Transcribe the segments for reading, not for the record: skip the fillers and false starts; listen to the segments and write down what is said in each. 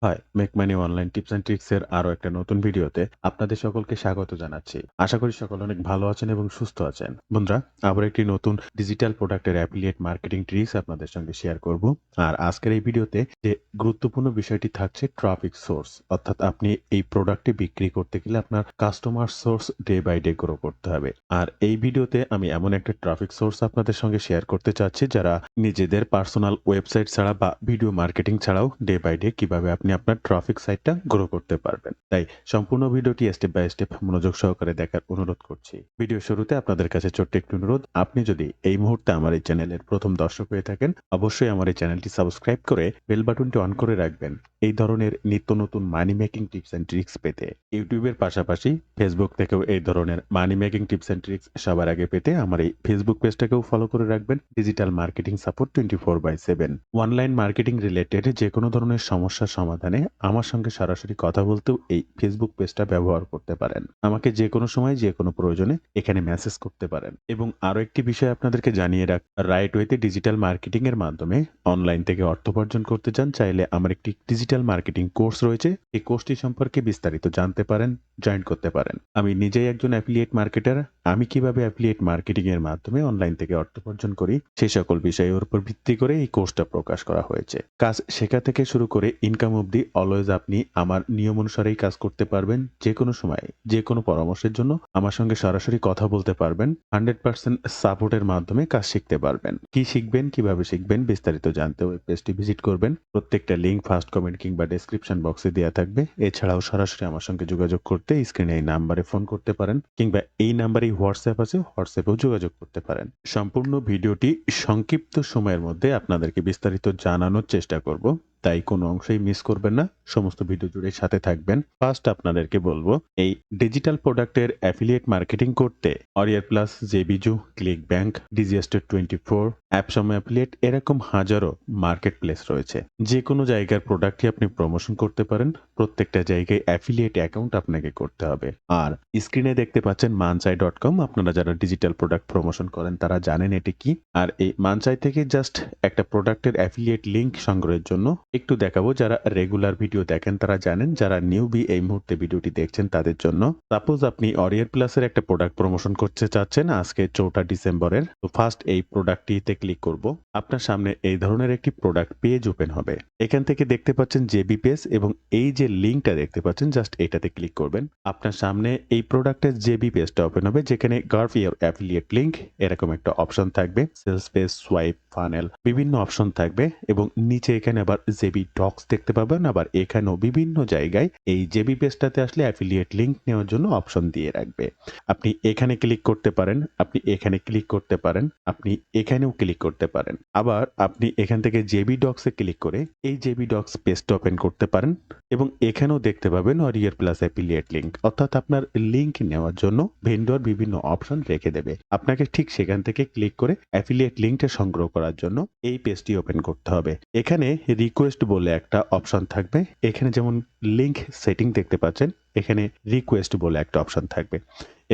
High, make money online tips and tricks এর আরো একটা নতুন ভিডিওতে আপনাদের সকলকে স্বাগত জানাচ্ছি। আশা করি সকলে অনেক ভালো আছেন এবং সুস্থ আছেন। বন্ধুরা, আবার একটি নতুন ডিজিটাল প্রোডাক্টের অ্যাফিলিয়েট মার্কেটিং ট্রিক্স আপনাদের সঙ্গে শেয়ার করব। আর আজকের এই ভিডিওতে যে গুরুত্বপূর্ণ বিষয়টি থাকছে ট্রাফিক সোর্স। অর্থাৎ আপনি এই প্রোডাক্টটি বিক্রি করতে গেলে আপনার customer source day by day grow করতে হবে। আর এই ভিডিওতে আমি এমন একটা ট্রাফিক সোর্স আপনাদের সঙ্গে শেয়ার করতে চাচ্ছি যারা নিজেদের পার্সোনাল ওয়েবসাইট ছাড়া বা ভিডিও মার্কেটিং ছাড়াও ডে বাই ডে কিভাবে আপনি আপনার ট্রাফিক সাইটটা গ্রো করতে পারবেন। তাই সম্পূর্ণ ভিডিওটি স্টেপ বাই স্টেপ মনোযোগ সহকারে দেখার অনুরোধ করছি। ভিডিও শুরুতে আপনাদের কাছে ছোট্ট একটি অনুরোধ, আপনি যদি এই মুহূর্তে আমার এই চ্যানেলের প্রথম দর্শক হয়ে থাকেন, অবশ্যই আমার এই চ্যানেলটি সাবস্ক্রাইব করে বেল বাটনটি অন করে রাখবেন। এই ধরনের নিত্য নতুন মানি মেকিং টিপস অ্যান্ড ট্রিক্স পেতে ইউটিউবের পাশাপাশি ফেসবুক থেকেও এই ধরনের মানি মেকিং টিপস অ্যান্ড ট্রিক্স সবার আগে পেতে আমার এই ফেসবুক পেজটাকেও ফলো করে রাখবেন। Digital marketing support 24/7। Online marketing related যে কোনো ধরনের সমস্যার সমাধানে আমার সঙ্গে সরাসরি কথা বলতেও এই ফেসবুক পেজটা ব্যবহার করতে পারেন। আমাকে যে কোনো সময় যে কোনো প্রয়োজনে এখানে মেসেজ করতে পারেন। এবং আরো একটি বিষয় আপনাদেরকে জানিয়ে রাখ, রাইট ওয়েতে ডিজিটাল মার্কেটিং এর মাধ্যমে অনলাইন থেকে অর্থ উপার্জন করতে চান, চাইলে আমার একটি ডিজিটাল মার্কেটিং কোর্স রয়েছে। এই কোর্সটি সম্পর্কে বিস্তারিত জানতে পারেন, জয়েন করতে পারেন। আমি নিজেই একজন অ্যাফিলিয়েট মার্কেটার। আমি কিভাবে অ্যাফিলিয়েট মার্কেটিং এর মাধ্যমে অনলাইন থেকে অর্থ উপার্জন করি সেই সকল বিষয়ের উপর ভিত্তি করে এই কোর্সটা প্রকাশ করা হয়েছে। কাজ শেখা থেকে শুরু করে ইনকাম অবধি অলওয়েজ আপনি আমার নিয়ম অনুসারেই কাজ করতে পারবেন। যে কোনো সময় যে কোনো পরামর্শের জন্য আমার সঙ্গে সরাসরি কথা বলতে পারবেন। 100% সাপোর্টের মাধ্যমে কাজ শিখতে পারবেন। কি শিখবেন, কিভাবে শিখবেন বিস্তারিত জানতে ওয়েব পেজটি ভিজিট করবেন। প্রত্যেকটা লিঙ্ক ফার্স্ট কমেন্ট কিংবা ডেসক্রিপশন বক্সে দেওয়া থাকবে। এছাড়াও সরাসরি আমার সঙ্গে যোগাযোগ করতে স্ক্রিনে এই নাম্বারে ফোন করতে পারেন, কিংবা এই নাম্বারেই হোয়াটসঅ্যাপ আছে, হোয়াটসঅ্যাপেও যোগাযোগ করতে পারেন। সম্পূর্ণ ভিডিওটি সংক্ষিপ্ত সময়ের মধ্যে আপনাদেরকে বিস্তারিত জানানোর চেষ্টা করব, তাই কোনো অংশই মিস করবেন না। সমস্ত ভিডিও জুড়ে সাথে থাকবেন। ফার্স্ট আপনাদেরকে বলবো, এই ডিজিটাল প্রোডাক্টের অ্যাফিলিয়েট মার্কেটিং করতে অরিয়ার প্লাস, জেবিজু, ক্লিক ব্যাংক, ডিজিএস্টার 24, অ্যাপসম অ্যাফিলিয়েট এরকম হাজারো মার্কেট প্লেস রয়েছে। যে কোনো জায়গার প্রোডাক্টই আপনি প্রমোশন করতে পারেন। প্রত্যেকটা জায়গায় অ্যাফিলিয়েট অ্যাকাউন্ট আপনাকে করতে হবে। আর স্ক্রিনে দেখতে পাচ্ছেন মানচাই.com। আপনারা যারা ডিজিটাল প্রোডাক্ট প্রমোশন করেন তারা জানেন এটি কি। আর এই মানচাই থেকে জাস্ট একটা প্রোডাক্টের অ্যাফিলিয়েট লিংক সংগ্রহের জন্য একটু দেখাবো। যারা রেগুলার ভিডিও দেখেন তারা জানেন, যারা নিউবি এই মুহূর্তে ভিডিওটি দেখছেন তাদের জন্য। সাপোজ আপনি অরিয়ার প্লাসের একটা প্রোডাক্ট প্রমোশন করতে চাচ্ছেন আজকে 4টা ডিসেম্বরের। তো ফার্স্ট এই প্রোডাক্টটিতে ক্লিক করব। আপনার সামনে এই ধরনের একটি প্রোডাক্ট পেজ ওপেন হবে। এখান থেকে দেখতে পাচ্ছেন জেবি পেজ এবং এই যে লিঙ্কটা দেখতে পাচ্ছেন জাস্ট এটাতে ক্লিক করবেন। আপনার সামনে এই প্রোডাক্টের জেবি পেজটা ওপেন হবে, যেখানে গার্ভ ইয়ার অ্যাফিলিয়েট লিঙ্ক এরকম একটা অপশন থাকবে। সেলস পেজ, সোয়াইপ, ফানেল বিভিন্ন অপশন থাকবে এবং নিচে এখানে আবার জেবি ডক্স দেখতে পাবেন। আবার এখানেও বিভিন্ন জায়গায় এই জেবি পেজটাতে আসলে অ্যাফিলিয়েট লিঙ্ক নেওয়ার জন্য অপশন দিয়ে রাখবে। আপনি এখানে ক্লিক করতে পারেন, আপনি এখানে ক্লিক করতে পারেন, আপনি এখানেও ক্লিক করতে পারেন। আবার আপনি এখান থেকে জেবি ডক্সে ক্লিক করে এই জেবি ডক্স পেজটা ওপেন করতে পারেন এবং এখানেও দেখতে পাবেন অরিয়ার প্লাস অ্যাফিলিয়েট লিঙ্ক। অর্থাৎ আপনার লিঙ্ক নেওয়ার জন্য ভেন্ডর বিভিন্ন অপশন রেখে দেবে। আপনাকে ঠিক সেখান থেকে ক্লিক করে অ্যাফিলিয়েট লিঙ্কটা সংগ্রহ করার জন্য এই পেজটি ওপেন করতে হবে। এখানে রিকোয়েস্ট বলে একটা অপশন থাকবে। এখানে যেমন লিঙ্ক সেটিং দেখতে পাচ্ছেন, এখানে রিকোয়েস্ট বলে একটা অপশন থাকবে।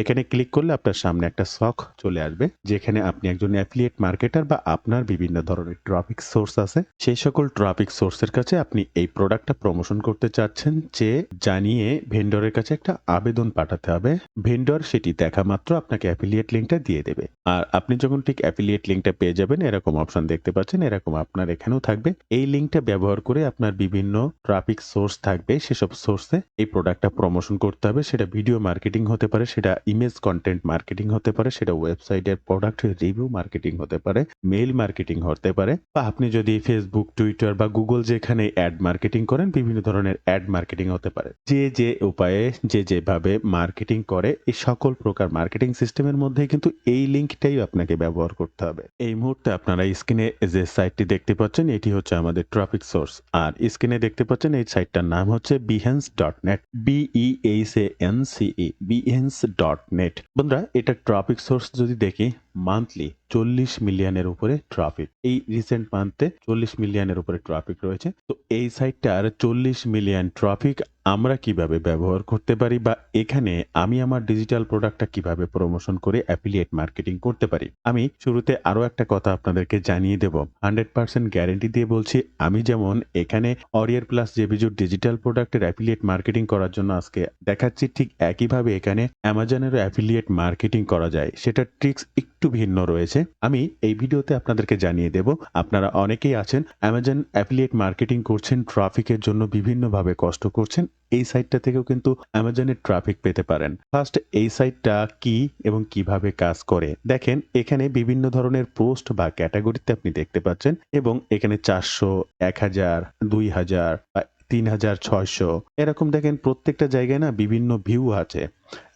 এখানে ক্লিক করলে আপনার সামনে একটা সক চলে আসবে, যেখানে আপনি একজন অ্যাফিলিয়েট মার্কেটার বা আপনার বিভিন্ন ধরনের ট্রাফিক সোর্স আছে, সেই সকল ট্রাফিক সোর্সের কাছে আপনি এই প্রোডাক্টটা প্রমোশন করতে চাচ্ছেন, যে জানিয়ে ভেন্ডরের কাছে একটা আবেদন পাঠাতে হবে। ভেন্ডর সেটি দেখা মাত্র আপনাকে অ্যাফিলিয়েট লিঙ্কটা দিয়ে দেবে। আর আপনি যখন ঠিক অ্যাফিলিয়েট লিঙ্কটা পেয়ে যাবেন, এরকম অপশন দেখতে পাচ্ছেন, এরকম আপনার এখানেও থাকবে। এই লিঙ্কটা ব্যবহার করে আপনার বিভিন্ন ট্রাফিক সোর্স থাকবে, সেসব সোর্সে এই প্রোডাক্টটা প্রমোশন করতে হবে। সেটা ভিডিও মার্কেটিং হতে পারে, সেটা ইমেজ কন্টেন্ট মার্কেটিং হতে পারে, সেটা ওয়েবসাইটের প্রোডাক্ট রিভিউ মার্কেটিং হতে পারে, মেইল মার্কেটিং হতে পারে, বা আপনি যদি ফেসবুক, টুইটার বা গুগল যেখানে অ্যাড মার্কেটিং করেন, বিভিন্ন ধরনের অ্যাড মার্কেটিং হতে পারে। যে যে উপায়ে যে যেভাবে মার্কেটিং করে, এই সকল প্রকার মার্কেটিং সিস্টেমের মধ্যে কিন্তু এই লিঙ্কটাই আপনাকে ব্যবহার করতে হবে। এই মুহূর্তে আপনারা স্ক্রিনে যে সাইটটি দেখতে পাচ্ছেন এটি হচ্ছে আমাদের ট্রাফিক সোর্স। আর স্ক্রিনে দেখতে পাচ্ছেন এই সাইটটার নাম হচ্ছে behance.net, BEHANCE, behance.net। বন্ধুরা, এটা ট্রাফিক সোর্স যদি দেখি মান্থলি 40 মিলিয়নের উপরে ট্রাফিক। এই রিসেন্ট মান্থে 40 মিলিয়নের উপরে ট্রাফিক রয়েছে। তো এই সাইটটার 40 মিলিয়ন ট্রাফিক আমরা কিভাবে ব্যবহার করতে পারি বা এখানে আমি আমার ডিজিটাল প্রোডাক্টটা কিভাবে প্রমোশন করে অ্যাফিলিয়েট মার্কেটিং করতে পারি। আমি শুরুতে আরো একটা কথা আপনাদেরকে জানিয়ে দেব। 100% গ্যারান্টি দিয়ে বলছি, আমি যেমন এখানে অরিয়ার প্লাস জেবিজুর ডিজিটাল প্রোডাক্টের অ্যাফিলিয়েট মার্কেটিং করার জন্য আজকে দেখাচ্ছি, ঠিক একইভাবে এখানে অ্যামাজনেরও অ্যাফিলিয়েট মার্কেটিং করা যায়। সেটার ট্রিক্স একটু ভিন্ন রয়েছে। আমি এই ভিডিওতে আপনাদেরকে জানিয়ে দেব। আপনারা অনেকেই আছেন অ্যামাজন অ্যাফিলিয়েট মার্কেটিং করছেন, ট্রাফিকের জন্য বিভিন্নভাবে কষ্ট করছেন। এই সাইটটা থেকেও কিন্তু অ্যামাজনের ট্রাফিক পেতে পারেন। ফার্স্ট এই সাইটটা কি এবং কিভাবে কাজ করে দেখেন। এখানে বিভিন্ন ধরনের পোস্ট বা ক্যাটাগরিতে আপনি দেখতে পাচ্ছেন এবং এখানে 400, 1000, 2000 বা 3600 এরকম দেখেন প্রত্যেকটা জায়গায় না বিভিন্ন ভিউ আছে।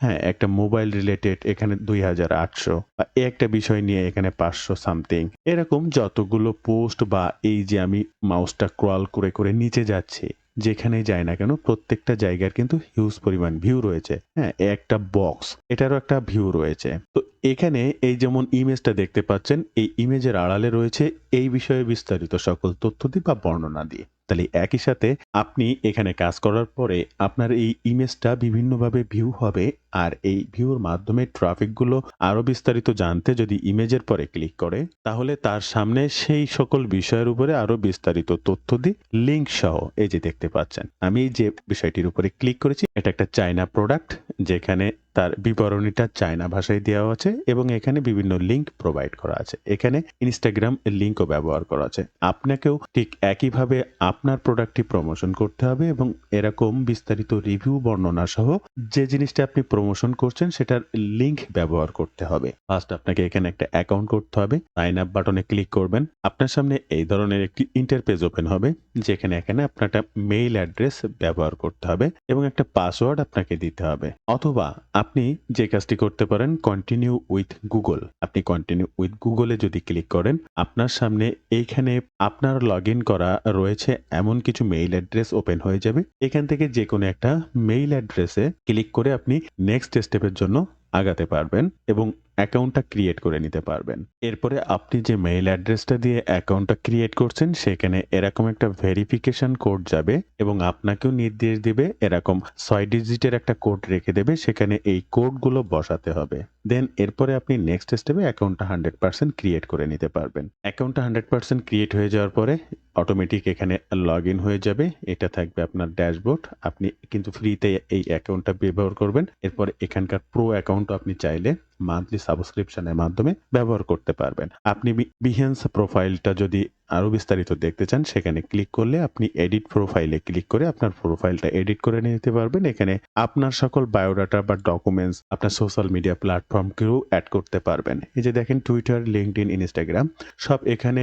হ্যাঁ, একটা মোবাইল রিলেটেড এখানে 2800 বা একটা বিষয় নিয়ে এখানে 500 সামথিং। এরকম যতগুলো পোস্ট বা এই যে আমি মাউসটা স্ক্রল করে করে নিচে যাচ্ছি, যেখানেই যায় না কেন প্রত্যেকটা জায়গার কিন্তু হিউজ পরিমাণ ভিউ রয়েছে। হ্যাঁ, একটা বক্স এটারও একটা ভিউ রয়েছে। তো এখানে এই যেমন ইমেজটা দেখতে পাচ্ছেন, এই ইমেজের আড়ালে রয়েছে এই বিষয়ে বিস্তারিত সকল তথ্য দিয়ে বা বর্ণনা দিয়ে। তাহলে একই সাথে আপনি এখানে কাজ করার পরে আপনার এই ইমেজটা বিভিন্নভাবে ভিউ হবে, আর এই ভিউর মাধ্যমে ট্রাফিকগুলো আরো বিস্তারিত জানতে যদি ইমেজের পরে ক্লিক করে, তাহলে তার সামনে সেই সকল বিষয়ের উপরে আরো বিস্তারিত তথ্য দিয়ে লিঙ্ক সহ এই যে দেখতে পাচ্ছেন। আমি যে বিষয়টির উপরে ক্লিক করেছি, এটা একটা চায়না প্রোডাক্ট, যেখানে তার বিবরণীটা চায়না ভাষায় দেওয়া আছে এবং এখানে বিভিন্ন লিঙ্ক প্রোভাইড করা আছে। এখানে ইনস্টাগ্রাম লিঙ্কও ব্যবহার করা আছে। আপনাকেও ঠিক একইভাবে আপনার প্রোডাক্টটি প্রমোশন করতে হবে এবং এরকম বিস্তারিত রিভিউ বর্ণনা সহ যে জিনিসটা আপনি প্রমোশন করছেন সেটার লিঙ্ক ব্যবহার করতে হবে। ফার্স্ট আপনাকে এখানে একটা অ্যাকাউন্ট করতে হবে। সাইন আপ বাটনে ক্লিক করবেন। আপনার সামনে এই ধরনের একটি ইন্টারপেজ ওপেন হবে, যেখানে এখানে আপনার একটা মেইল অ্যাড্রেস ব্যবহার করতে হবে এবং একটা পাসওয়ার্ড আপনাকে দিতে হবে। অথবা আপনি যে কাজটি করতে পারেন, কন্টিনিউ উইথ গুগল। আপনি কন্টিনিউ উইথ গুগলে যদি ক্লিক করেন, আপনার সামনে এইখানে আপনার লগ ইন করা রয়েছে এমন কিছু মেইল অ্যাড্রেস ওপেন হয়ে যাবে। এখান থেকে যে কোনো একটা মেইল অ্যাড্রেসে ক্লিক করে আপনি নেক্সট স্টেপের জন্য আগাতে পারবেন এবং অ্যাকাউন্টটা ক্রিয়েট করে নিতে পারবেন। এরপরে আপনি যে মেইল অ্যাড্রেসটা দিয়ে অ্যাকাউন্টটা ক্রিয়েট করছেন, সেখানে এরকম একটা ভেরিফিকেশন কোড যাবে এবং আপনাকেও নির্দেশ দিবে, এরকম 6 ডিজিটের একটা কোড রেখে দেবে, সেখানে এই কোডগুলো বসাতে হবে। দেন এরপরে আপনি নেক্সট স্টেপে অ্যাকাউন্টটা 100% ক্রিয়েট করে নিতে পারবেন। অ্যাকাউন্টটা 100% ক্রিয়েট হয়ে যাওয়ার পরে অটোমেটিক এখানে লগ ইন হয়ে যাবে। এটা থাকবে আপনার ড্যাশবোর্ড। আপনি কিন্তু ফ্রিতে এই অ্যাকাউন্টটা ব্যবহার করবেন। এরপর এখানকার প্রো অ্যাকাউন্টও আপনি চাইলে মান্থলি সাবস্ক্রিপশনের মাধ্যমে ব্যবহার করতে পারবেন। আপনি বিহেন্স প্রোফাইলটা যদি আরো বিস্তারিত দেখতে চান, সেখানে ক্লিক করলে আপনি এডিট প্রোফাইলে ক্লিক করে আপনার প্রোফাইলটা এডিট করে নিতে পারবেন। এখানে আপনার সকল বায়োডাটা বা ডকুমেন্টস, আপনার সোশ্যাল মিডিয়া প্ল্যাটফর্মকেও অ্যাড করতে পারবেন। এই যে দেখেন টুইটার, লিঙ্কডইন, ইনস্টাগ্রাম সব এখানে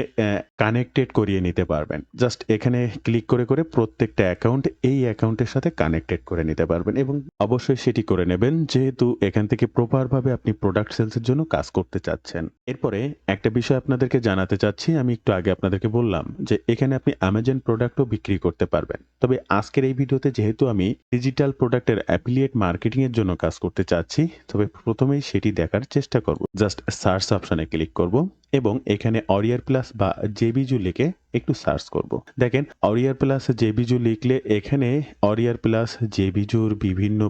কানেক্টেড করিয়ে নিতে পারবেন। জাস্ট এখানে ক্লিক করে করে প্রত্যেকটা অ্যাকাউন্ট এই অ্যাকাউন্টের সাথে কানেক্টেড করে নিতে পারবেন এবং অবশ্যই সেটি করে নেবেন, যেহেতু এখান থেকে প্রপারভাবে আপনি প্রোডাক্ট সেলসের জন্য কাজ করতে চাচ্ছেন। এরপরে একটা বিষয় আপনাদেরকে জানাতে চাচ্ছি, আমি একটু আগে আপনাদেরকে বললাম যে এখানে আপনি অ্যামাজন প্রোডাক্টও বিক্রি করতে পারবেন। তবে আজকের এই ভিডিওতে যেহেতু আমি ডিজিটাল প্রোডাক্টের অ্যাফিলিয়েট মার্কেটিং এর জন্য কাজ করতে চাচ্ছি, তবে প্রথমেই সেটি দেখার চেষ্টা করব। জাস্ট সার্চ অপশনে ক্লিক করব এবং এখানে অরিয়ার প্লাস বা জেবিজু লিখে একটু সার্চ করব। দেখেন অরিয়ার প্লাস জেবিজু লিখলে এখানে অরিয়ার প্লাস জেবিজুর বিভিন্ন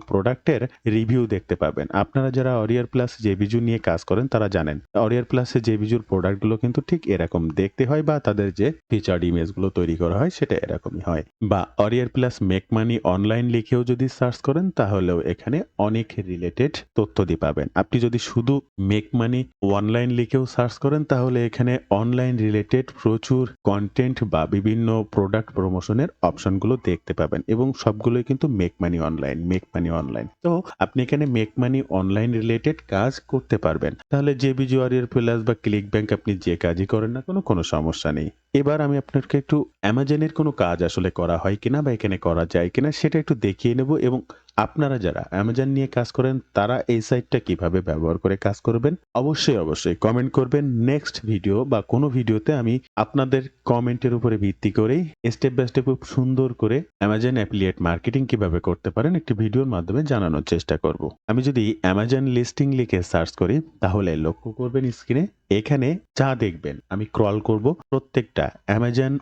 প্রোডাক্টের রিভিউ দেখতে পাবেন। আপনারা যারা অরিয়ার প্লাস জেবিজু নিয়ে কাজ করেন তারা জানেন অরিয়ার প্লাস জেবিজুর প্রোডাক্টগুলো কিন্তু ঠিক এরকম দেখতে হয়, বা তাদের যে ফিচার্ড ইমেজগুলো তৈরি করা হয় সেটা এরকমই হয়। বা অরিয়ার প্লাস মেক মানি অনলাইন লিখেও যদি সার্চ করেন, তাহলেও এখানে অনেক রিলেটেড তথ্য দিয়ে পাবেন। আপনি যদি শুধু মেক মানি অনলাইন লিখেও সার্চ করেন, তাহলে এখানে অনলাইন রিলেটেড প্রচুর কন্টেন্ট বা বিভিন্ন প্রোডাক্ট প্রমোশনের অপশনগুলো দেখতে পাবেন এবং সবগুলোই কিন্তু মেক মানি অনলাইন। তো আপনি এখানে মেক মানি অনলাইন রিলেটেড কাজ করতে পারবেন। তাহলে জেবিজু, অরিয়ার প্লাস বা ক্লিক ব্যাংক আপনি যে কাজই করেন না কোনো সমস্যা নেই। এবার আমি আপনাকে একটু অ্যামাজনের কোনো কাজ আসলে করা হয় কিনা বা এখানে করা যায় কিনা সেটা একটু দেখিয়ে নেব এবং আপনারা যারা অ্যামাজন নিয়ে কাজ করেন তারা এই সাইটটা কিভাবে ব্যবহার করে কাজ করবেন অবশ্যই কমেন্ট করবেন। নেক্সট ভিডিও বা কোনো ভিডিওতে আমি আপনাদের কমেন্টের উপরে ভিত্তি করেই স্টেপ বাই স্টেপ খুব সুন্দর করে অ্যামাজন অ্যাফিলিয়েট মার্কেটিং কিভাবে করতে পারেন একটি ভিডিওর মাধ্যমে জানানোর চেষ্টা করব। আমি যদি অ্যামাজন লিস্টিং লিখে সার্চ করি তাহলে লক্ষ্য করবেন স্ক্রিনে এখানে যা দেখবেন আমি ক্রল করব প্রত্যেকটা অ্যামাজন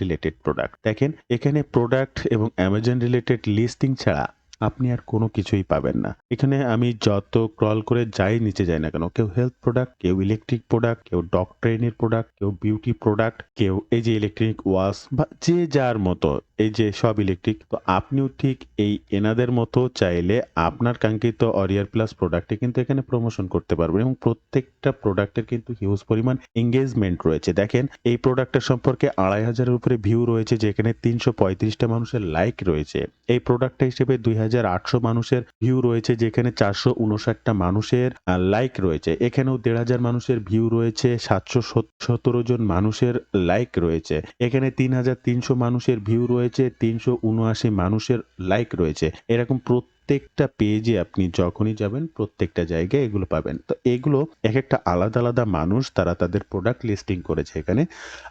রিলেটেড প্রোডাক্ট। দেখেন এখানে প্রোডাক্ট এবং অ্যামাজন রিলেটেড লিস্টিং ছাড়া আপনি আর কোনো কিছুই পাবেন না। এখানে আমি যত ক্রল করে যাই নিচে যাই না কেন, কেউ হেলথ প্রোডাক্ট, কেউ ইলেকট্রিক প্রোডাক্ট, কেউ ডগ ট্রেনের প্রোডাক্ট, কেউ বিউটি প্রোডাক্ট, কেউ এই যে ইলেকট্রিক ওয়াশ বা যে যার মতো এই যে সব ইলেকট্রিক। তো আপনিও ঠিক এই এনাদের মতো চাইলে আপনার কাঙ্ক্ষিত অরিয়ার প্লাস প্রোডাক্টে কিন্তু এখানে প্রমোশন করতে পারবেন এবং প্রত্যেকটা প্রোডাক্টের কিন্তু হিউজ পরিমাণ এঙ্গেজমেন্ট রয়েছে। দেখেন এই প্রোডাক্টের সম্পর্কে 2,500-এর উপরে ভিউ রয়েছে, যেখানে 335টা মানুষের লাইক রয়েছে। এই প্রোডাক্টটা হিসেবে 2,800 মানুষের ভিউ রয়েছে, যেখানে 459টা মানুষের লাইক রয়েছে। এখানেও 1,500 মানুষের ভিউ রয়েছে, 717 জন মানুষের লাইক রয়েছে। এখানে 3,300 মানুষের ভিউ রয়েছে, 379 মানুষের লাইক রয়েছে। এরকম প্রত্যেকটা পেজে আপনি যখনই যাবেন প্রত্যেকটা জায়গায় এগুলো পাবেন। তো এগুলো এক একটা আলাদা আলাদা মানুষ তারা তাদের প্রোডাক্ট লিস্টিং করেছে এখানে,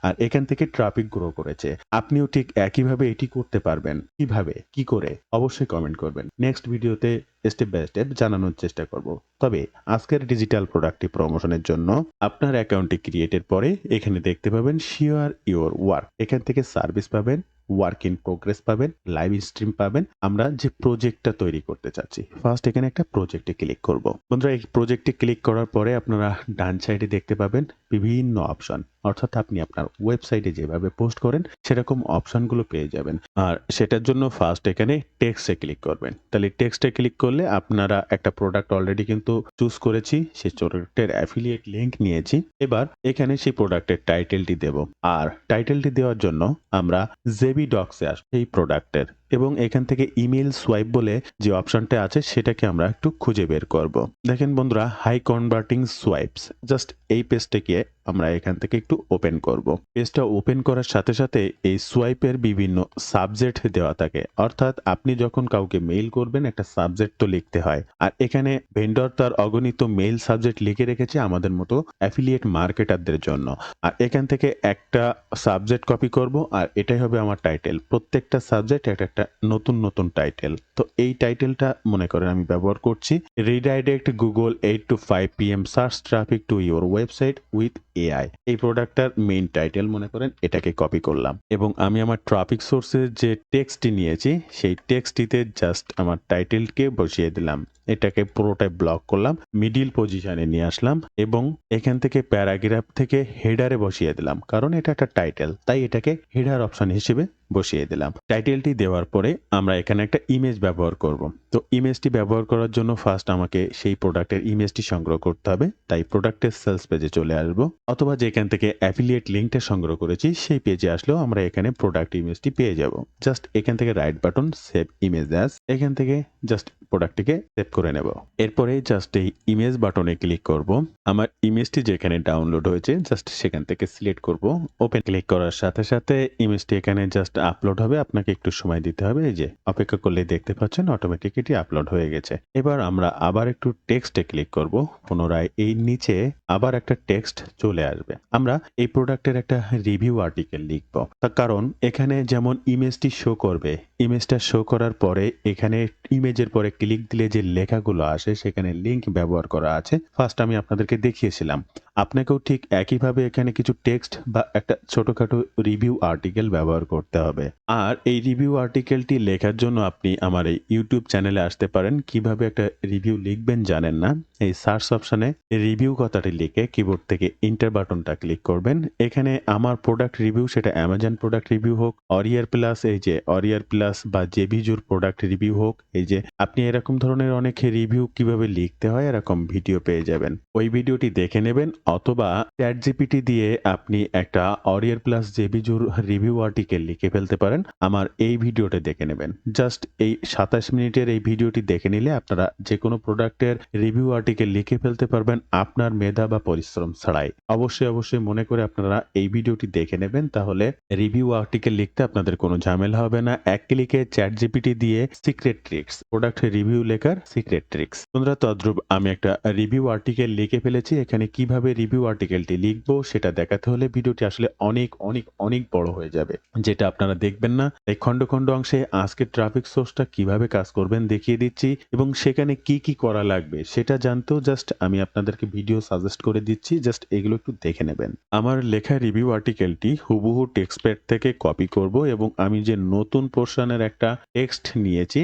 আর এখান থেকে ট্রাফিক গ্রো করেছে। আপনিও ঠিক একইভাবে এটি করতে পারবেন। কিভাবে কি করে অবশ্যই কমেন্ট করবেন। নেক্সট ভিডিওতে স্টেপ বাই স্টেপ জানানোর চেষ্টা করব। তবে আজকের ডিজিটাল প্রোডাক্টটি প্রমোশনের জন্য আপনার অ্যাকাউন্টটি ক্রিয়েটের পরে এখানে দেখতে পাবেন শেয়ার ইওর ওয়ার্ক। এখান থেকে সার্ভিস পাবেন, ওয়ার্ক ইন প্রোগ্রেস পাবেন, লাইভ স্ট্রিম পাবেন। আমরা যে প্রজেক্টটা তৈরি করতে চাচ্ছি ফার্স্ট এখানে একটা প্রজেক্টে ক্লিক করব। বন্ধুরা এই প্রজেক্টে ক্লিক করার পরে আপনারা ডান সাইডে দেখতে পাবেন বিভিন্ন অপশন, অর্থাৎ আপনি আপনার ওয়েবসাইটে যেভাবে পোস্ট করেন সেরকম অপশনগুলো পেয়ে যাবেন। আর সেটার জন্য ফার্স্ট এখানে টেক্সটে ক্লিক করবেন। তাহলে টেক্সটে ক্লিক করলে আপনারা একটা প্রোডাক্ট অলরেডি কিন্তু চুজ করেছি, সেই প্রোডাক্টের অ্যাফিলিয়েট লিংক নিয়েছি। এবার এখানে সেই প্রোডাক্টের টাইটেলটি দেব, আর টাইটেলটি দেওয়ার জন্য আমরা জেবি ডক্সে আসব এই প্রোডাক্টের, এবং এখান থেকে ইমেল সোয়াইপ বলে যে অপশনটা আছে সেটাকে আমরা একটু খুঁজে বের করব। দেখেন বন্ধুরা, হাই কনভার্টিং সোয়াইপস, জাস্ট এই পেজটাকে আমরা এখান থেকে একটু ওপেন করব। পেজটা ওপেন করার সাথে সাথে এই সোয়াইপের বিভিন্ন সাবজেক্ট দেওয়া থাকে, অর্থাৎ আপনি যখন কাউকে মেইল করবেন একটা সাবজেক্ট তো লিখতে হয়, আর এখানে ভেন্ডর তার অগণিত মেইল সাবজেক্ট লিখে রেখেছে আমাদের মতো অ্যাফিলিয়েট মার্কেটারদের জন্য। আর এখান থেকে একটা সাবজেক্ট কপি করব, আর এটাই হবে আমার টাইটেল। প্রত্যেকটা সাবজেক্ট একটা নতুন টাইটেল। তো এই টাইটেলটা মনে করেন আমি ব্যবহার করছি, redirect Google 8 to 5 PM search traffic to your website with AI. এই প্রোডাক্টটার মেইন টাইটেল মনে করেন এটাকে কপি করলাম, এবং আমি আমার ট্রাফিক সোর্সের যে টেক্সটটি নিয়েছি সেই টেক্সটটিতে জাস্ট আমার টাইটেলকে বসিয়ে দিলাম। এটাকে পুরোটাই ব্লক করলাম, মিডিল পজিশনে নিয়ে আসলাম, এবং এখান থেকে প্যারাগ্রাফ থেকে হেডারে বসিয়ে দিলাম, কারণ এটা একটা টাইটেল তাই এটাকে হেডার অপশন হিসেবে বসিয়ে দিলাম। টাইটেলটি দেওয়ার পরে আমরা এখানে একটা ইমেজ ব্যবহার করব। তো ইমেজটি ব্যবহার করার জন্য ফার্স্ট আমাকে সেই প্রোডাক্টের ইমেজটি সংগ্রহ করতে হবে, তাই প্রোডাক্টের সেলস পেজে চলে আসবো, অথবা যেখান থেকে অ্যাফিলিয়েট লিঙ্কটা সংগ্রহ করেছি সেই পেজে আসলেও আমরা এখানে প্রোডাক্ট ইমেজটি পেয়ে যাব। জাস্ট এখান থেকে right button save image as, এখান থেকে জাস্ট প্রোডাক্টটিকে সেভ করে নেব। এরপরে জাস্ট এই ইমেজ বাটনে ক্লিক করব। আমার ইমেজটি যেখানে ডাউনলোড হয়েছে জাস্ট সেখান থেকে সিলেক্ট করব। ওপেন ক্লিক করার সাথে সাথে ইমেজটি এখানে জাস্ট আপলোড হবে, আপনাকে একটু সময় দিতে হবে। এই যে অপেক্ষা করলে দেখতে পাচ্ছেন অটোমেটিক এটি আপলোড হয়ে গেছে। এবার আমরা আবার একটু টেক্সটে ক্লিক করব, পুনরায় এই নিচে আবার একটা টেক্সট চলে আসবে। আমরা এই প্রোডাক্টের একটা রিভিউ আর্টিকেল লিখব, তার কারণ এখানে যেমন ইমেজটি শো করবে, ইমেজটা শো করার পরে এখানে ইমেজের পরে ক্লিক দিলে যে লেখাগুলো আসে সেখানে লিংক ব্যবহার করা আছে। ফার্স্ট আমি আপনাদেরকে দেখিয়েছিলাম, আপনাকেও ঠিক একইভাবে এখানে কিছু টেক্সট বা একটা ছোটখাটো রিভিউ আর্টিকেল ব্যবহার করতে হবে। আর এই রিভিউ আর্টিকেলটি লেখার জন্য আপনি আমার এই ইউটিউব চ্যানেলে আসতে পারেন। কিভাবে একটা রিভিউ লিখবেন জানেন না, এই সার্চ অপশনে রিভিউ কথাটি লিখে কিবোর্ড থেকে ইন্টার বাটনটা ক্লিক করবেন। এখানে আমার প্রোডাক্ট রিভিউ, সেটা অ্যামাজন প্রোডাক্ট রিভিউ হোক, অরিয়ার প্লাস, এই যে অরিয়ার প্লাস বা জেভিজুর প্রোডাক্ট রিভিউ হোক, এই যে যে আপনি এরকম ধরনের অনেক রিভিউ কিভাবে লিখতে হয় এরকম ভিডিও পেয়ে যাবেন। ওই ভিডিওটি দেখে নেবেন অথবা ChatGPT দিয়ে আপনি একটা Aureor Plus JBজুর রিভিউ আর্টিকেল লিখে ফেলতে পারেন। আমার এই ভিডিওটা দেখে নেবেন। জাস্ট এই ২৭ মিনিটের এই ভিডিওটি দেখে নিলে আপনারা যেকোনো প্রোডাক্টের রিভিউ আর্টিকেল লিখে ফেলতে পারবেন আপনার মেধা বা পরিশ্রম ছাড়াই। অবশ্যই মনে করে আপনারা এই ভিডিওটি দেখে নেবেন, তাহলে রিভিউ আর্টিকেল লিখতে আপনাদের কোনো ঝামেলা হবে না। এক ক্লিকে ChatGPT দিয়ে সিক্রেট ট্রিক্স, প্রোডাক্ট রিভিউ লেখার সিক্রেট ট্রিক্স। বন্ধুরা তদ্রূপ আমি একটা রিভিউ আর্টিকেল লিখে ফেলেছি। এখানে কিভাবে রিভিউ আর্টিকেলটি লিখবো সেটা দেখাতে হলে ভিডিওটি আসলে অনেক বড় হয়ে যাবে, যেটা আপনারা দেখবেন না। এই খন্ড অংশে আজকের ট্রাফিক সোর্সটা কিভাবে কাজ করবেন দেখিয়ে দিচ্ছি এবং সেখানে কি করা লাগবে সেটা জানতেও জাস্ট আমি আপনাদেরকে ভিডিও সাজেস্ট করে দিচ্ছি। জাস্ট এগুলো একটু দেখে নেবেন। আমার লেখা রিভিউ আর্টিকেলটি হুবহু টেক্সটপ্যাড থেকে কপি করব এবং আমি যে নতুন পোর্শনের একটা টেক্সট নিয়েছি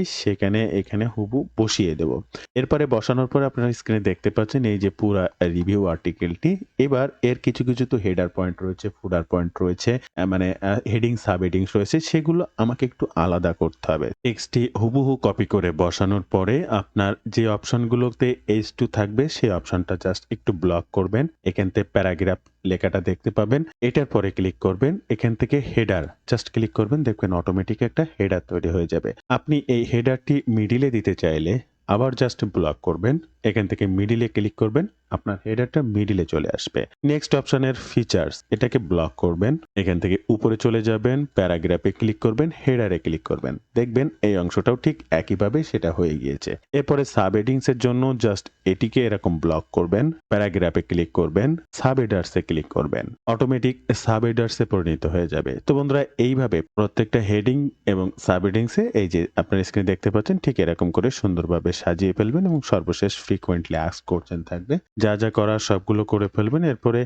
এখানে হুবহু বসিয়ে দেব। এরপরে বসানোর পরে আপনারা স্ক্রিনে দেখতে পাচ্ছেন এই যে পুরা রিভিউ আর্টিকেলটি। এবার এর কিছু তো হেডার পয়েন্ট রয়েছে, ফুডার পয়েন্ট রয়েছে, মানে হেডিং সাব হেডিংস রয়েছে, সেগুলো আমাকে একটু আলাদা করতে হবে। টেক্সটটি হুবহু কপি করে বসানোর পরে আপনার যে অপশনগুলোতে H2 থাকবে সেই অপশনটা জাস্ট একটু ব্লক করবেন। এখান থেকে প্যারাগ্রাফ লেখাটা দেখতে পাবেন। এটার পরে ক্লিক করবেন, এখান থেকে হেডার জাস্ট ক্লিক করবেন, দেখবেন অটোমেটিক একটা হেডার তৈরি হয়ে যাবে। আপনি এই হেডারটি মিডিলে দিতে চাইলে আবার জাস্ট ব্লক করবেন, এখান থেকে মিডিলে ক্লিক করবেন, আপনার হেডারটা মিডিলে চলে আসবে। নেক্সট অপশনের ফিচার্স, এটাকে ব্লক করবেন, এখান থেকে উপরে চলে যাবেন, প্যারাগ্রাফে ক্লিক করবেন, হেডারে ক্লিক করবেন, দেখবেন এই অংশটাও ঠিক একইভাবে সেটা হয়ে গিয়েছে। এরপরে সাব হেডিংস এর জন্য জাস্ট এটিকে এরকম ব্লক করবেন, প্যারাগ্রাফে ক্লিক করবেন, সাব হেডার্সে ক্লিক করবেন, অটোমেটিক সাব হেডার্সে পরিণত হয়ে যাবে। তো বন্ধুরা এইভাবে প্রত্যেকটা হেডিং এবং সাব হেডিংসে এই যে আপনার স্ক্রিনে দেখতে পাচ্ছেন ঠিক এরকম করে সুন্দরভাবে সাজিয়ে ফেলবেন এবং সর্বশেষ ফ্রিকোয়েন্টলি আস্ক কোশ্চেন থাকবে, যা করার সবগুলো করে ফেলবেন। এরপরে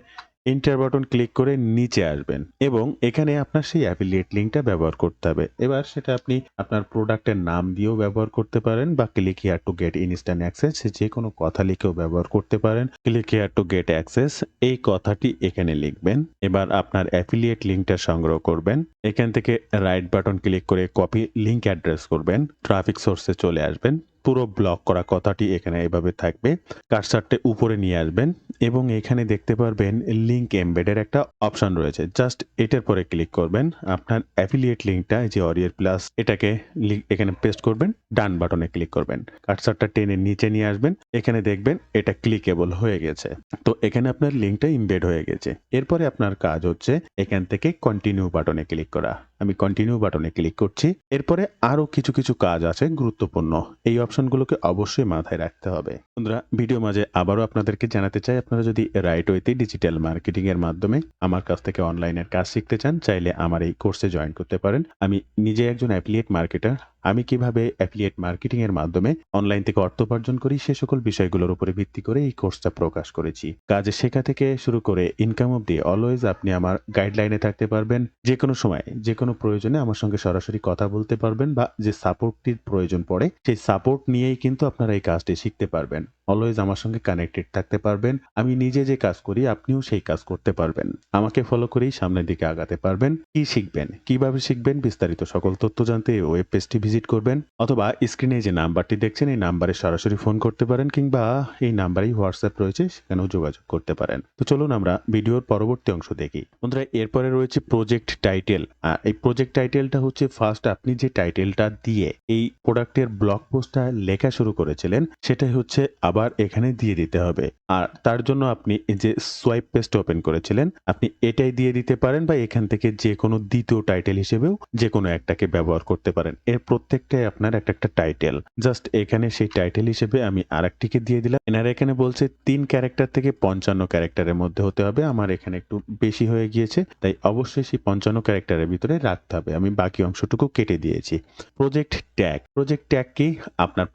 এন্টার বাটন ক্লিক করে নিচে আসবেন এবং এখানে আপনার সেই অ্যাফিলিয়েট লিঙ্কটা ব্যবহার করতে হবে। এবার সেটা আপনি আপনার প্রোডাক্টের নাম দিয়েও ব্যবহার করতে পারেন বা click here to get instant access যে কোনো কথা লিখেও ব্যবহার করতে পারেন। Click here to get access এই কথাটি এখানে লিখবেন। এবার আপনার অ্যাফিলিয়েট লিঙ্কটা সংগ্রহ করবেন, এখান থেকে রাইট বাটন ক্লিক করে কপি লিঙ্ক অ্যাড্রেস করবেন, ট্রাফিক সোর্সে চলে আসবেন, পুরো ব্লক করা কথাটি এখানে এভাবে থাকবে, কার্সারটা উপরে নিয়ে আসবেন এবং এখানে দেখতে পারবেন লিঙ্ক এমবেডের একটা অপশন রয়েছে, জাস্ট এটার পরে ক্লিক করবেন। আপনার অ্যাফিলিয়েট লিঙ্কটা যে Aureor Plus এটাকে এখানে পেস্ট করবেন, ডান বাটনে ক্লিক করবেন, কার্সারটা টেনে নিচে নিয়ে আসবেন, এখানে দেখবেন এটা ক্লিকেবল হয়ে গেছে। তো এখানে আপনার লিঙ্কটা ইমবেড হয়ে গেছে। এরপরে আপনার কাজ হচ্ছে এখান থেকে কন্টিনিউ বাটনে ক্লিক করা। আমি কন্টিনিউ বাটনে ক্লিক করছি। এরপরে আরো কিছু কাজ আছে গুরুত্বপূর্ণ, এই অপশনগুলোকে অবশ্যই মাথায় রাখতে হবে। বন্ধুরা ভিডিও মাঝে আবারও আপনাদেরকে জানাতে চাই, আপনারা যদি রাইট ওয়েতে ডিজিটাল মার্কেটিং এর মাধ্যমে আমার কাছ থেকে অনলাইনের কাজ শিখতে চান, চাইলে আমার এই কোর্সে জয়েন করতে পারেন। আমি নিজে একজন অ্যাফিলিয়েট মার্কেটার। আমি কিভাবে অ্যাফিলিয়েট মার্কেটিং এর মাধ্যমে অনলাইন থেকে অর্থ উপার্জন করি সে সকল বিষয়গুলোর উপরে ভিত্তি করে এই কোর্সটা প্রকাশ করেছি। কাজ শেখা থেকে শুরু করে ইনকাম অবধি অলওয়েজ আপনি আমার গাইডলাইনে থাকতে পারবেন। যে কোনো সময় যে কোনো প্রয়োজনে আমার সঙ্গে সরাসরি কথা বলতে পারবেন বা যে সাপোর্টটির প্রয়োজন পড়ে সেই সাপোর্ট নিয়েই কিন্তু আপনারা এই কাজটি শিখতে পারবেন। অলওয়েজ আমার সঙ্গে কানেক্টেড থাকতে পারবেন। আমি নিজে যে কাজ করি আপনিও সেই কাজ করতে পারবেন। আমাকে ফলো করেই সামনের দিকে আগাতে পারবেন। কি শিখবেন, কিভাবে শিখবেন, বিস্তারিত সকল তথ্য জানতে ওয়েব পেজটি ভিজিট করবেন অথবা স্ক্রিনে যে নাম্বারটি দেখছেন এই নাম্বারে সরাসরি ফোন করতে পারেন কিংবা এই নাম্বারেই হোয়াটসঅ্যাপ রয়েছে সেখানেও যোগাযোগ করতে পারেন। তো চলুন আমরা ভিডিওর পরবর্তী অংশ দেখি। বন্ধুরা এরপরে রয়েছে প্রজেক্ট টাইটেল। এই প্রজেক্ট টাইটেলটা হচ্ছে ফার্স্ট আপনি যে টাইটেলটা দিয়ে এই প্রোডাক্টের ব্লগ পোস্টটা লেখা শুরু করেছিলেন সেটাই হচ্ছে আবার এখানে দিয়ে দিতে হবে। আর তার জন্য আপনি যে সোয়াইপ পেজটা ওপেন করেছিলেন আপনি এটাই দিয়ে দিতে পারেন বা এখান থেকে যে কোনো দ্বিতীয় টাইটেল হিসেবেও যে কোনো একটাকে ব্যবহার করতে পারেন। এর প্রত্যেকটাই আপনার একটা টাইটেল। জাস্ট এখানে সেই টাইটেল হিসেবে আমি আরেকটিকে দিয়ে দিলাম। এনারা এখানে বলছে 3 ক্যারেক্টার থেকে 55 ক্যারেক্টারের মধ্যে হতে হবে। আমার এখানে একটু বেশি হয়ে গিয়েছে তাই অবশ্যই সেই 55 ক্যারেক্টারের ভিতরে রাখতে হবে। আমি বাকি অংশটুকু কেটে দিয়েছি। প্রজেক্ট ট্যাগ কি আপনার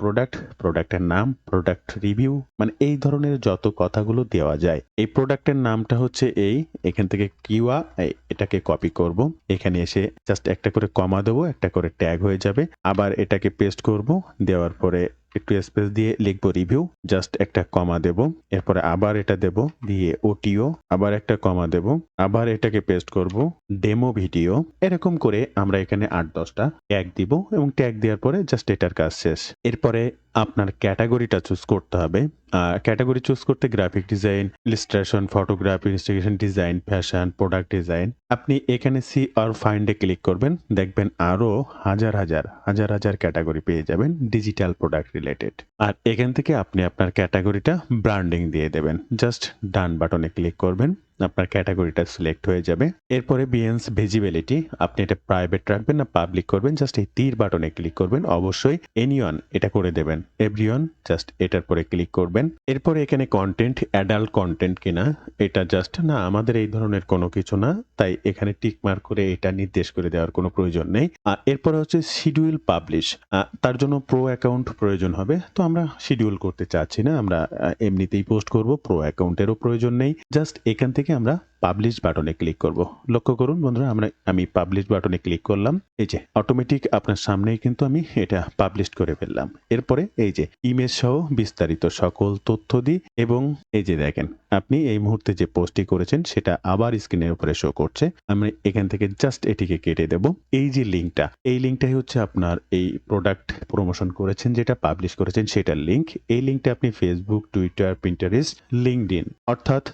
প্রোডাক্টের নাম, প্রোডাক্ট রিভিউ মানে এই ধরনের যত কথাগুলো দেওয়া যায়। এই প্রোডাক্টের নামটা হচ্ছে এখান থেকে কিওয়া এটাকে কপি করব, এখানে এসে জাস্ট একটা করে কমা দেবো, একটা করে ট্যাগ হয়ে যাবে। আবার এটাকে পেস্ট করব, দেওয়ার পরে একটু স্পেস দিয়ে লিখবো রিভিউ, জাস্ট একটা কমা দেব, এরপরে আবার এটা দেব, দিয়ে ওটিও, আবার একটা কমা দেব, আবার এটাকে পেস্ট করব, ডেমো ভিডিও। এরকম করে আমরা এখানে 8-10টা ট্যাগ দিব এবং ট্যাগ দেওয়ার পরে জাস্ট এটার কাজ শেষ। এরপরে আপনার ক্যাটাগরিটা চুজ করতে হবে। ক্যাটাগরি চুজ করতে graphic design, illustration, photography, institution design, fashion, product design. আপনি এখানে সি আর ফাইন্ডে ক্লিক করবেন, দেখবেন আরো হাজার ক্যাটাগরি পেয়ে যাবেন ডিজিটাল প্রোডাক্ট রিলেটেড। আর এখান থেকে আপনি আপনার ক্যাটাগরিটা ব্র্যান্ডিং দিয়ে দেবেন, জাস্ট ডান বাটনে ক্লিক করবেন, আপনার ক্যাটাগরিটা সিলেক্ট হয়ে যাবে। এরপরে বিহেন্স ভিজিবিলিটি, আপনি এটা প্রাইভেট রাখবেন না পাবলিক করবেন, জাস্ট এই তীর বাটনে ক্লিক করবেন, অবশ্যই এনিওয়ান এটা করে দেবেন, এভরিওয়ান জাস্ট এটার পরে ক্লিক করবেন। এরপরে এখানে কন্টেন্ট অ্যাডাল্ট কন্টেন্ট কিনা এটা জাস্ট না, আমাদের এই ধরনের কোনো কিছু না, তাই এখানে টিক মার্ক করে এটা নির্দেশ করে দেওয়ার কোনো প্রয়োজন নেই। আর এরপরে হচ্ছে শিডিউল পাবলিশ, তার জন্য প্রো অ্যাকাউন্ট প্রয়োজন হবে, তো আমরা শিডিউল করতে চাচ্ছি না, আমরা এমনিতেই পোস্ট করব, প্রো অ্যাকাউন্টেরও প্রয়োজন নেই। জাস্ট এখান থেকে আমরা পাবলিশ বাটনে ক্লিক করব। লক্ষ্য করুন বন্ধুরা, আমি পাবলিশ বাটনে ক্লিক করলাম, এই যে অটোমেটিক আপনার সামনেই কিন্তু আমি এটা পাবলিশ করে ফেললাম। এরপরে এই যে ইমেজ সহ বিস্তারিত সকল তথ্য দিই এবং এই যে দেখেন আপনি এই মুহূর্তে যে পোস্টটি করেছেন সেটা আবার স্ক্রিনের উপরে শো করছে। আমি এখান থেকে জাস্ট এটিকে কেটে দেব। এই যে লিঙ্কটা, এই লিঙ্কটাই হচ্ছে আপনার এই প্রোডাক্ট প্রমোশন করেছেন যেটা পাবলিশ করেছেন সেটার লিঙ্ক। এই লিঙ্কটা আপনি ফেসবুক, টুইটার, পিন্টারেস্ট, লিঙ্কডইন অর্থাৎ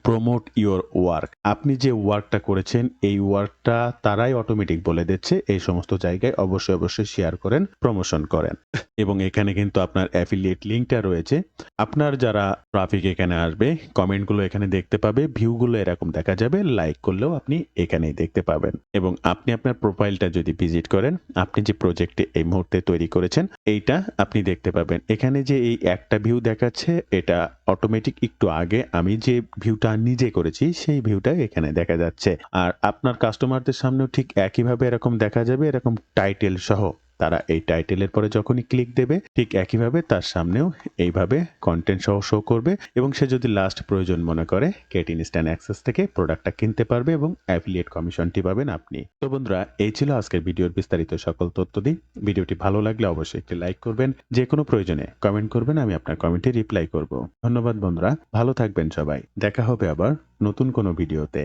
প্রমোট ইওর ওয়ার্ক, আপনি যে ওয়ার্কটা করেছেন এই ওয়ার্কটা তারাই অটোমেটিক বলে দিচ্ছে, এই সমস্ত জায়গায় অবশ্যই শেয়ার করেন, প্রমোশন করেন। এবং এখানে কিন্তু আপনার অ্যাফিলিয়েট লিঙ্কটা রয়েছে। আপনার যারা ট্রাফিক এখানে আসবে, কমেন্টগুলো এখানে দেখতে পাবে, ভিউগুলো এরকম দেখা যাবে, লাইক করলেও আপনি এখানেই দেখতে পাবেন। এবং আপনি আপনার প্রোফাইলটা যদি ভিজিট করেন, আপনি যে প্রজেক্টে এই মুহূর্তে তৈরি করেছেন এইটা আপনি দেখতে পাবেন। এখানে যে এই একটা ভিউ দেখাচ্ছে এটা অটোমেটিক একটু আগে আমি যে ভিউটা নিজে করেছি সেই ভিউটা এখানে দেখা যাচ্ছে। আর আপনার কাস্টমারদের সামনেও ঠিক একইভাবে এরকম দেখা যাবে, এরকম টাইটেল সহ। তারা এই টাইটেলের পরে যখনই ক্লিক দেবে ঠিক একইভাবে তার সামনেও এইভাবে কন্টেন্ট সহ শো করবে এবং সে যদি লাস্ট প্রয়োজন মনে করে গেট ইনস্ট্যান্ট অ্যাক্সেস থেকে প্রোডাক্টটা কিনতে পারবে এবং অ্যাফিলিয়েট কমিশনটি পাবেন আপনি। তো বন্ধুরা, এই ছিল আজকের ভিডিওর বিস্তারিত সকল তথ্য দিই। ভিডিওটি ভালো লাগলে অবশ্যই একটি লাইক করবেন, যে কোনো প্রয়োজনে কমেন্ট করবেন, আমি আপনার কমেন্টে রিপ্লাই করব। ধন্যবাদ বন্ধুরা, ভালো থাকবেন সবাই, দেখা হবে আবার নতুন কোনো ভিডিওতে।